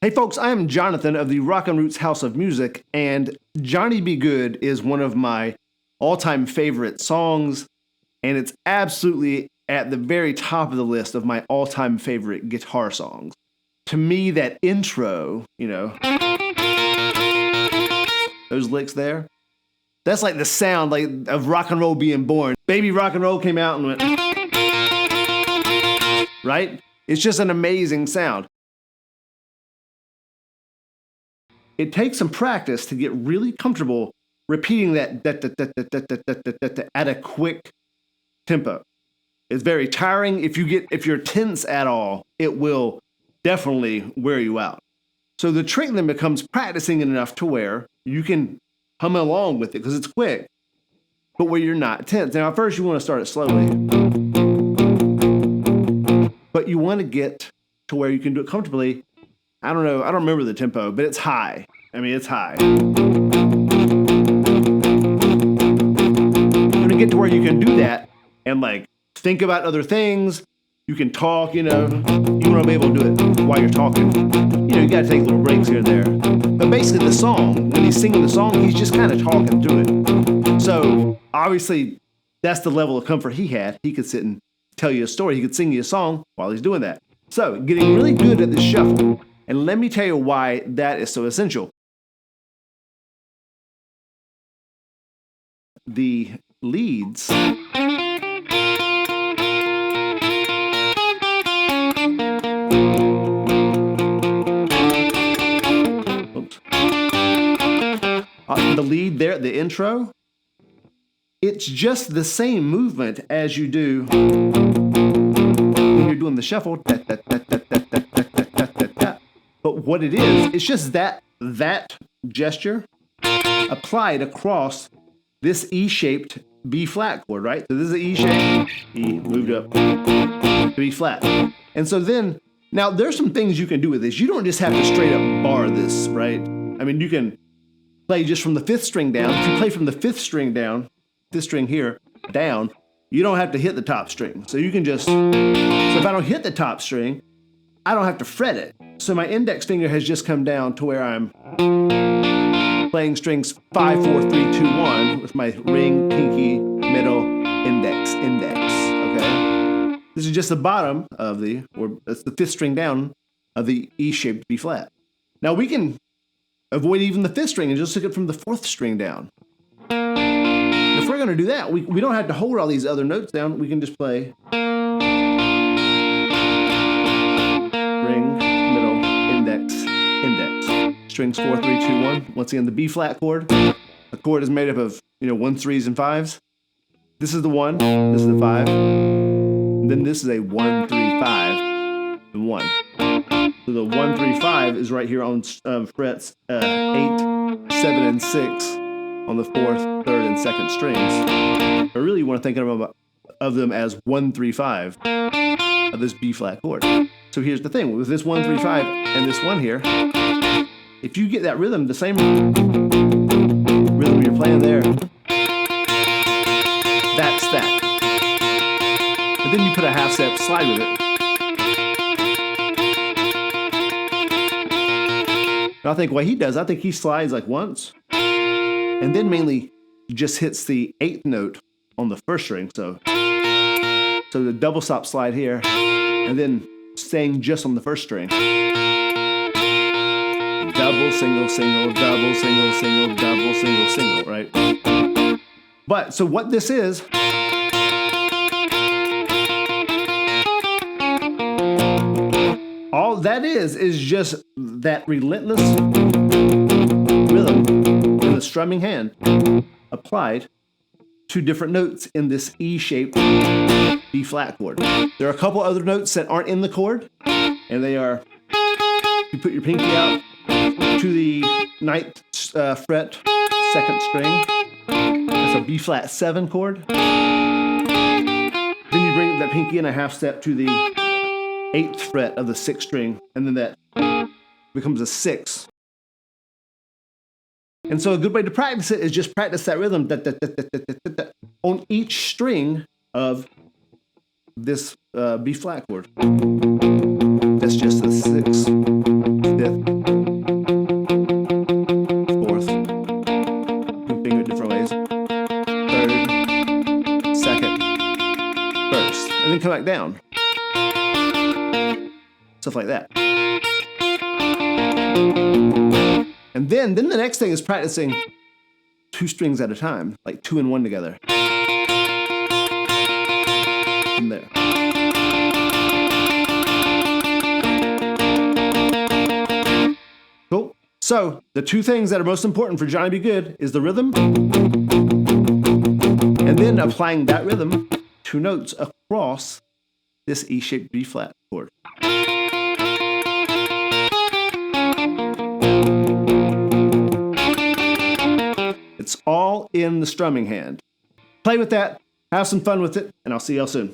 Hey folks, I am Jonathan of the Rockin' Roots House of Music, and Johnny B. Goode is one of my all-time favorite songs, and it's absolutely at the very top of the list of my all-time favorite guitar songs. To me, that intro, those licks there, that's like the sound of rock and roll being born. Baby rock and roll came out and went, right? It's just an amazing sound. It takes some practice to get really comfortable repeating that at a quick tempo. It's very tiring. If you're tense at all, it will definitely wear you out. So the trick then becomes practicing it enough to where you can hum along with it because it's quick, but where you're not tense. Now, at first you want to start it slowly, but you want to get to where you can do it comfortably. I don't know. I don't remember the tempo, but it's high. I mean, it's high. When you get to where you can do that and think about other things, you can talk, you want to be able to do it while you're talking. You got to take little breaks here and there. But basically the song, when he's singing the song, he's just kind of talking through it. So obviously that's the level of comfort he had. He could sit and tell you a story. He could sing you a song while he's doing that. So getting really good at the shuffle. And let me tell you why that is so essential. The leads the lead there, the intro, it's just the same movement as you do when you're doing the shuffle. But what it is, it's just that gesture applied across this E-shaped B-flat chord, right? So this is an E-shape, E moved up to B-flat. And so then, now there's some things you can do with this. You don't just have to straight up bar this, right? I mean, you can play just from the 5th string down. If you play from the 5th string down, 5th string here, down, you don't have to hit the top string. So you can just, so if I don't hit the top string, I don't have to fret it. So my index finger has just come down to where I'm playing strings 5, 4, 3, 2, 1 with my ring, pinky, middle, index, okay? This is just the bottom of that's the 5th string down of the E-shaped B-flat. Now we can avoid even the 5th string and just take it from the 4th string down. If we're gonna do that, we don't have to hold all these other notes down. We can just play ring, middle, index, strings 4, 3, 2, 1. Once again, the B-flat chord. The chord is made up of 1s, 3s, and 5s. This is the 1, this is the 5, and then this is a 1, 3, 5, and 1. So the 1, 3, 5 is right here on frets 8, 7, and 6 on the 4th, 3rd, and 2nd strings. But really you want to think of them as 1, 3, 5 of this B-flat chord. So here's the thing, with this 1, 3, 5 and this 1 here, if you get that rhythm, the same rhythm you're playing there, that's that. But then you put a half step slide with it. And I think what he does, I think he slides once, and then mainly just hits the 8th note on the 1st string. So the double stop slide here, and then staying just on the 1st string. Double, single, single, double, single, single, double, single, single, right? But, so what this is, all that is just that relentless rhythm in the strumming hand applied to different notes in this E-shaped B-flat chord. There are a couple other notes that aren't in the chord, and they are, you put your pinky out to the 9th fret, 2nd string. That's a B-flat 7 chord. Then you bring that pinky in a half step to the 8th fret of the 6th string, and then that becomes a 6. And so a good way to practice it is just practice that rhythm on each string of this B-flat chord. That's just the 6th, 5th, and then come back down. Stuff like that. And then the next thing is practicing 2 strings at a time, like 2 and 1 together. From there. Cool. So the 2 things that are most important for Johnny B. Goode is the rhythm, and then applying that rhythm 2 notes across this E-shaped B flat chord. It's all in the strumming hand. Play with that, have some fun with it, and I'll see y'all soon.